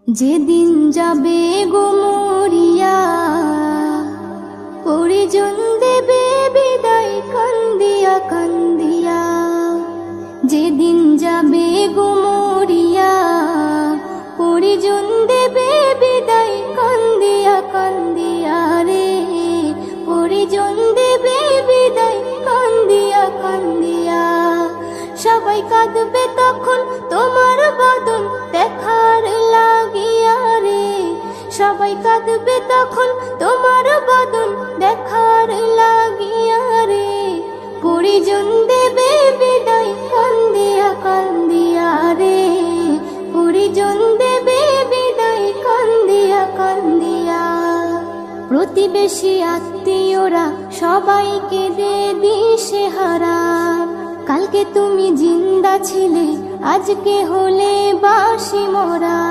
যেদিন যাবে গো মরিয়া, পরিজন দেবে বিদায় কান্দিয়া কান্দিয়া। যেদিন যাবে গো মরিয়া, পরিজন দেবে বিদায় কান্দিয়া কান্দিয়া রে। পরিজন দেবে বিদায় কান্দিয়া কান্দিয়া। সবাই কাঁদবে তখন তোমার বদন দেখার লাগিয়া রে। সবাই কাঁদবে তখন তোমার বদন দেখার লাগিয়া রে। পরিজন দেবে বিদায় কান্দিয়া কান্দিয়া রে। পরিজন দেবে বিদায় কান্দিয়া কান্দিয়া। প্রতিবেশী আত্মীয়রা সবাইকে দে দিশেহারা। কালকে তুমি জিন্দা ছিলে, আজকে হলে বাসি মরা।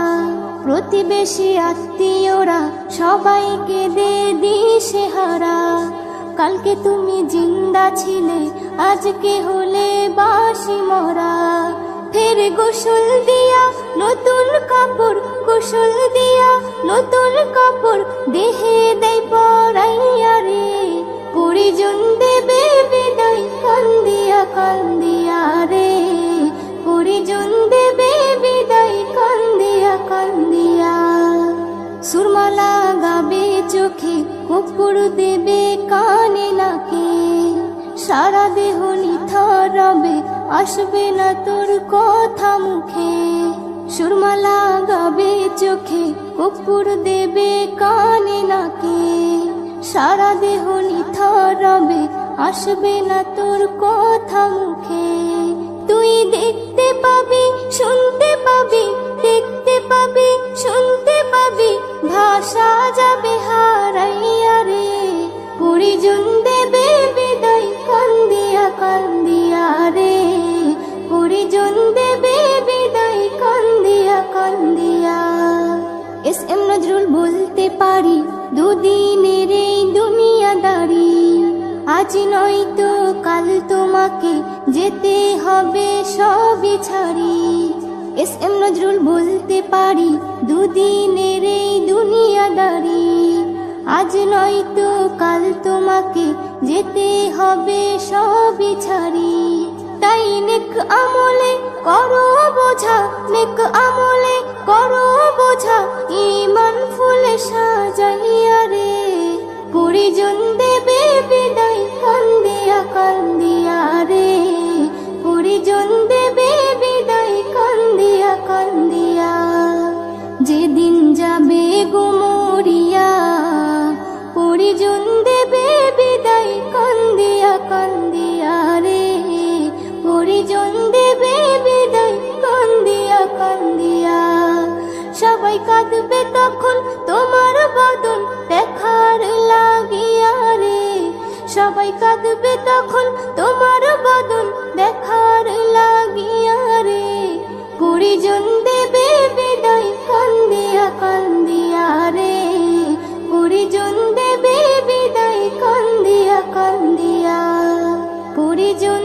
প্রতিবেশী আত্মীয়রা সবাইকে দে দিশেহারা। কালকে তুমি জিন্দা ছিলে, আজকে হলে বাসি মরা। ফের গোসল দিয়া নতুন কাপড়, গোসল দিয়া নতুন কাপড় দেহে দেয় পরাইয়া রে। পরিজন দেবে বিদায় কান্দিয়া কান্দিয়া রে। পরিজন দেবে বিদায় কান্দিয়া কান্দিয়া। সুরমা লাগাবে চোখে, কর্পূর দেবে কানে নাকে। সারা দেহ নিথর রবে, আসবে না তোর কথা মুখে। সুরমা লাগাবে চোখে, কর্পূর দেবে কানে নাকে। সারা দেহ নিথর রবে, আসবে না তোর কথা মুখে। তুই দেখতে পাবি, শুনতে পাবি, দেখতে পাবি, শুনতে পাবি, ভাষা যাবে হারাইয়া রে। পরিজন দেবে বিদায় কান্দিয়া কান্দিয়া রে। পরিজন দেবে বিদায় কান্দিয়া কান্দিয়া। এস.এম. নজরুল বলতে পারি, দুদিনের এই দুনিয়াদারি। আজ নয়তো কাল তোমাকে যেতে হবে সবই ছাড়ি। এস.এম. নজরুল বলতে পারি, দুদিনের এই দুনিয়াদারি। আজ নয়তো কাল তোমাকে যেতে হবে সবই ছাড়ি। তাই নেক আমলে করো বোঝা, নেক আমলে করো বোঝা, ঈমান ফুলে সাজাইয়া রে। পরিজন দেবে বিদায় কান্দিয়া কান্দিয়া রে। পরিজন দেবে বিদায় কান্দিয়া কান্দিয়া। যেদিন যাবে গো মরিয়া, পরিজন দেবে বিদায় কান্দিয়া কান্দিয়া রে। পরিজন দেবে বিদায় কান্দিয়া কান্দিয়া। সবাই কাঁদবে তখন তোমার বদন দেখার লাগিয়া রে। সবাই কাঁদবে তখন তোমার বদন দেখার লাগিয়া রে। পরিজন দেবে বিদায় কান্দিয়া কান্দিয়া রে। পরিজন দেবে বিদায় কান্দিয়া কান্দিয়া। পরিজন